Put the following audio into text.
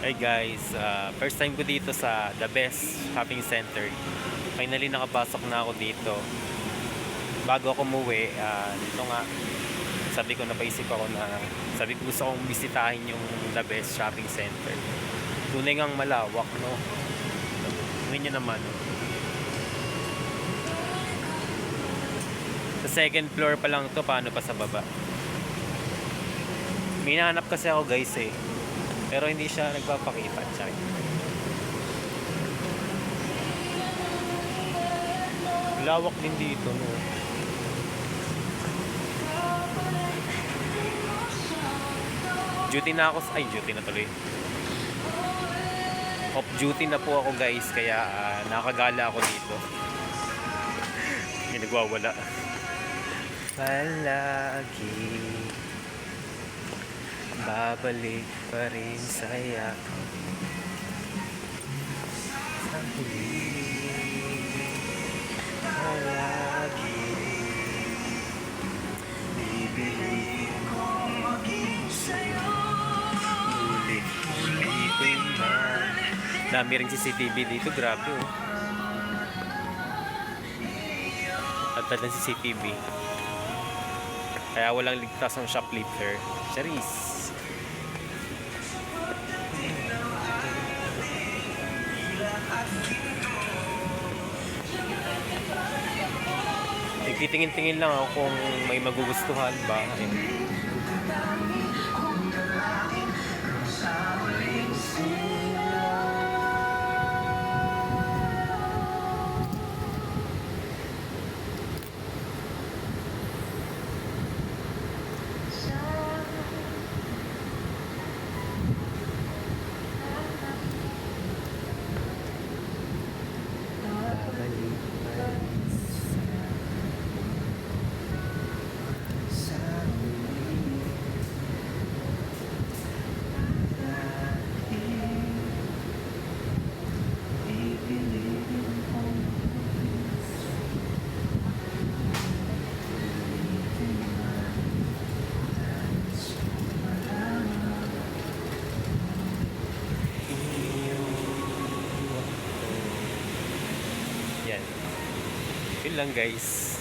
Hi guys, first time ko dito sa The Best Shopping Center. Finally nakapasok na ako dito. Bago ako umuwi, dito nga, sabi ko napaisip ako na, sabi ko gusto kong bisitahin yung The Best Shopping Center. Tunay ngang malawak, no? Tingnan nyo naman. Sa second floor pa lang to, paano pa sa baba? May hinahanap kasi ako guys pero hindi siya nagpapakita. Sorry. Lawak din dito, no? Duty na ako. Ay, duty na tuloy. Off duty na po ako guys. Kaya nakagala ako dito. Hindi nagwawala. Palagi babalik pa rin saya sa huli. Palagi bibigyan ko maging sa'yo. Ulit-ulitin na. Dami rin CCTV dito, grabe oh. At ng CCTV. Kaya walang ligtas ang shoplifter. Charis. Titingin-tingin lang ako kung may magugustuhan ba. Yan. Yun lang guys.